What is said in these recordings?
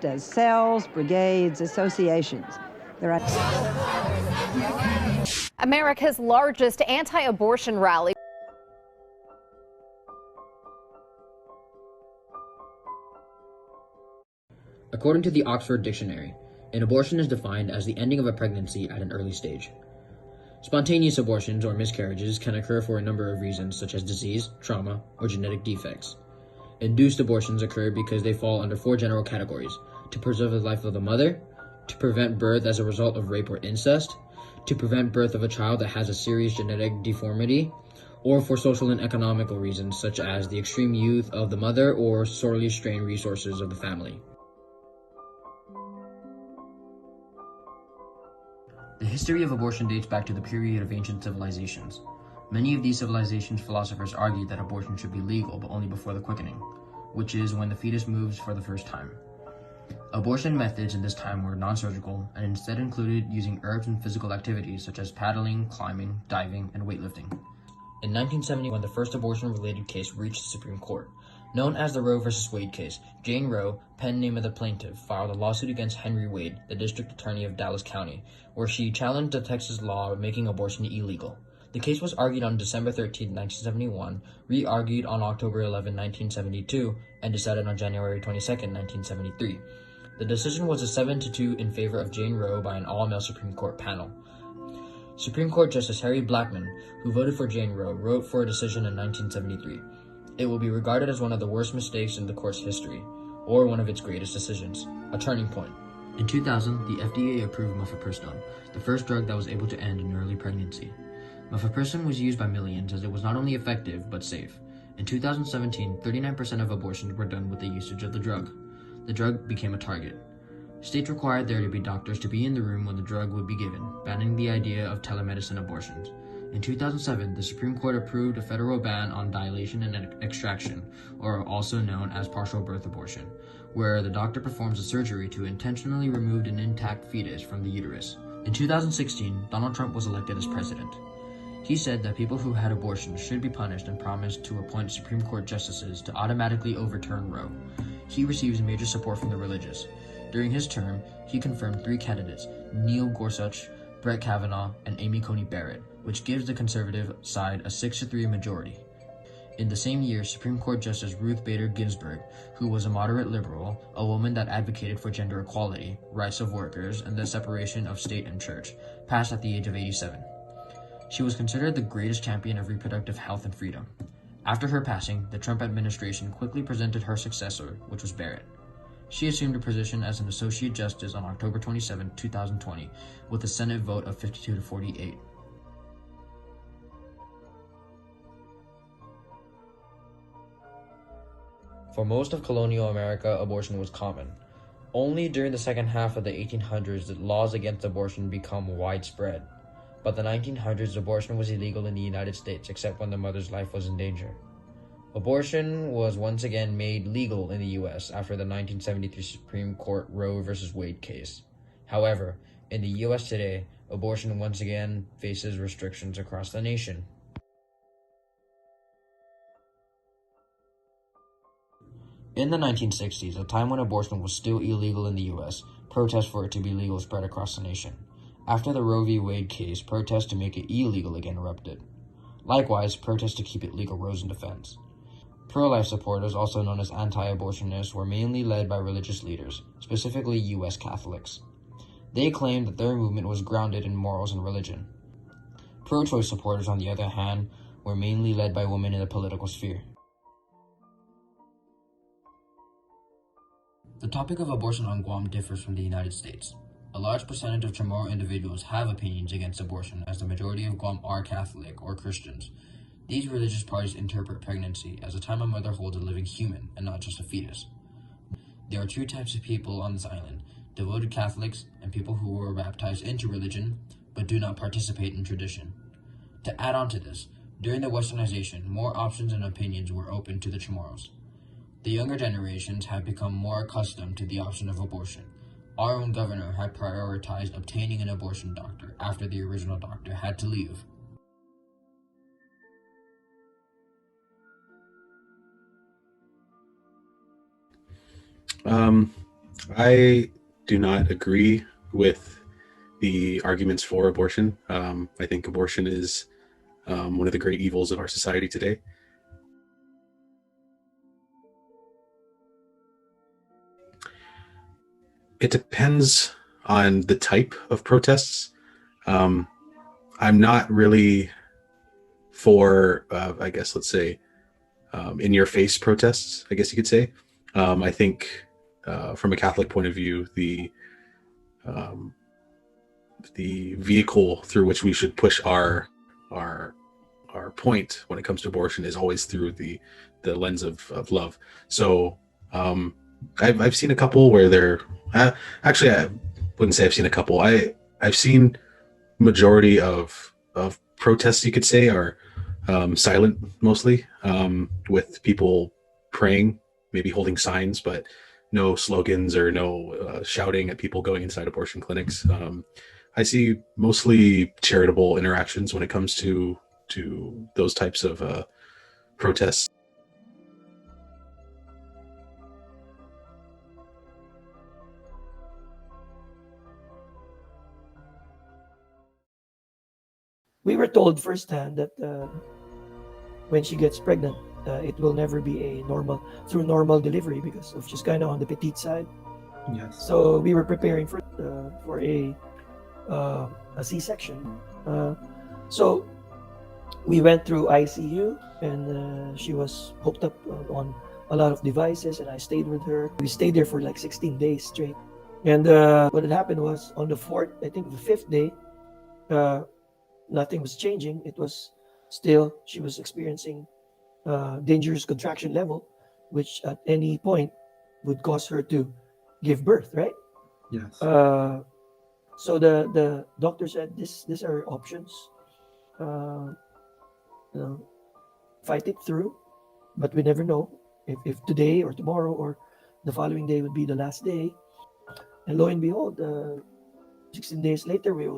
developed as cells, brigades, associations. They're America's largest anti-abortion rally. According to the Oxford Dictionary, an abortion is defined as the ending of a pregnancy at an early stage. Spontaneous abortions or miscarriages can occur for a number of reasons, such as disease, trauma, or genetic defects. Induced abortions occur because they fall under 4 general categories: to preserve the life of the mother, to prevent birth as a result of rape or incest, to prevent birth of a child that has a serious genetic deformity, or for social and economical reasons, such as the extreme youth of the mother or sorely strained resources of the family. The history of abortion dates back to the period of ancient civilizations. Many of these civilizations' philosophers argued that abortion should be legal, but only before the quickening, which is when the fetus moves for the first time. Abortion methods in this time were non-surgical and instead included using herbs and physical activities such as paddling, climbing, diving, and weightlifting. In 1971, the first abortion-related case reached the Supreme Court. Known as the Roe v. Wade case, Jane Roe, pen name of the plaintiff, filed a lawsuit against Henry Wade, the district attorney of Dallas County, where she challenged the Texas law making abortion illegal. The case was argued on December 13, 1971, re-argued on October 11, 1972, and decided on January 22, 1973. The decision was a 7-2 in favor of Jane Roe by an all-male Supreme Court panel. Supreme Court Justice Harry Blackmun, who voted for Jane Roe, wrote for a decision in 1973. It will be regarded as one of the worst mistakes in the court's history, or one of its greatest decisions, a turning point. In 2000, the FDA approved mifepristone, the first drug that was able to end an early pregnancy. Mifepristone was used by millions as it was not only effective, but safe. In 2017, 39% of abortions were done with the usage of the drug. The drug became a target. States required there to be doctors to be in the room when the drug would be given, banning the idea of telemedicine abortions. In 2007, the Supreme Court approved a federal ban on dilation and extraction, or also known as partial birth abortion, where the doctor performs a surgery to intentionally remove an intact fetus from the uterus. In 2016, Donald Trump was elected as president. He said that people who had abortions should be punished and promised to appoint Supreme Court justices to automatically overturn Roe. He receives major support from the religious. During his term, he confirmed 3 candidates, Neil Gorsuch, Brett Kavanaugh, and Amy Coney Barrett, which gives the conservative side a 6-3 majority. In the same year, Supreme Court Justice Ruth Bader Ginsburg, who was a moderate liberal, a woman that advocated for gender equality, rights of workers, and the separation of state and church, passed at the age of 87. She was considered the greatest champion of reproductive health and freedom. After her passing, the Trump administration quickly presented her successor, which was Barrett. She assumed her position as an Associate Justice on October 27, 2020, with a Senate vote of 52-48. For most of colonial America, abortion was common. Only during the second half of the 1800s did laws against abortion become widespread. By the 1900s, abortion was illegal in the United States except when the mother's life was in danger. Abortion was once again made legal in the U.S. after the 1973 Supreme Court Roe v. Wade case. However, in the U.S. today, abortion once again faces restrictions across the nation. In the 1960s, a time when abortion was still illegal in the U.S., protests for it to be legal spread across the nation. After the Roe v. Wade case, protests to make it illegal again erupted. Likewise, protests to keep it legal rose in defense. Pro-life supporters, also known as anti-abortionists, were mainly led by religious leaders, specifically U.S. Catholics. They claimed that their movement was grounded in morals and religion. Pro-choice supporters, on the other hand, were mainly led by women in the political sphere. The topic of abortion on Guam differs from the United States. A large percentage of Chamorro individuals have opinions against abortion, as the majority of Guam are Catholic or Christians. These religious parties interpret pregnancy as a time a mother holds a living human and not just a fetus. There are 2 types of people on this island: devoted Catholics and people who were baptized into religion but do not participate in tradition. To add on to this, during the westernization, more options and opinions were open to the Chamorros. The younger generations have become more accustomed to the option of abortion. Our own governor had prioritized obtaining an abortion doctor after the original doctor had to leave. I do not agree with the arguments for abortion. I think abortion is one of the great evils of our society today. It depends on the type of protests. Um, I'm not really for, I guess, let's say, in your face protests, I guess you could say. I think from a Catholic point of view, um, the vehicle through which we should push our point when it comes to abortion is always through the lens of love. So I've seen a couple where they're actually, I wouldn't say I've seen a couple. I've seen majority of protests, you could say, are silent mostly, with people praying, maybe holding signs, but no slogans or no shouting at people going inside abortion clinics. I see mostly charitable interactions when it comes to those types of protests. We were told firsthand that when she gets pregnant, it will never be a normal delivery because of she's kind of on the petite side. Yes. So we were preparing for a C-section. So we went through ICU, and she was hooked up on a lot of devices, and I stayed with her. We stayed there for like 16 days straight. And what had happened was on the fifth day, nothing was changing. It was still, she was experiencing dangerous contraction level, which at any point would cause her to give birth, right? Yes. So the doctor said, these are options. Fight it through, but we never know if today or tomorrow or the following day would be the last day. And lo and behold, 16 days later, we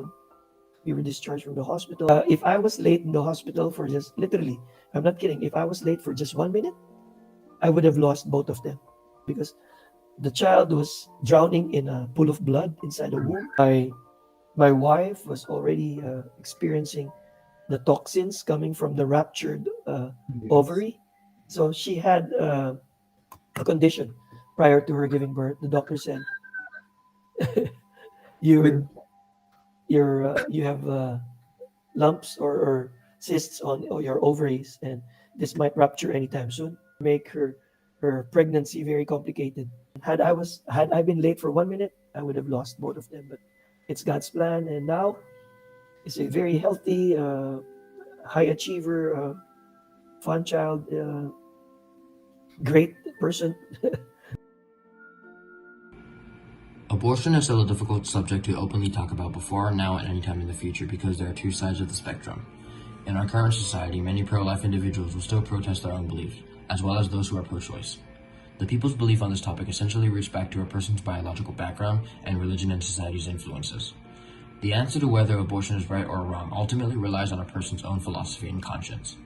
were discharged from the hospital. If I was late in the hospital for just literally, I'm not kidding, if I was late for just 1 minute, I would have lost both of them because the child was drowning in a pool of blood inside the womb. My wife was already experiencing the toxins coming from the ruptured ovary. So she had a condition prior to her giving birth. The doctor said, you have lumps or cysts on your ovaries, and this might rupture anytime soon. Make her pregnancy very complicated. Had I been late for 1 minute, I would have lost both of them. But it's God's plan, and now it's a very healthy, high achiever, fun child, great person. Abortion is still a difficult subject to openly talk about before, now, and any time in the future because there are two sides of the spectrum. In our current society, many pro-life individuals will still protest their own beliefs, as well as those who are pro-choice. The people's belief on this topic essentially roots back to a person's biological background and religion and society's influences. The answer to whether abortion is right or wrong ultimately relies on a person's own philosophy and conscience.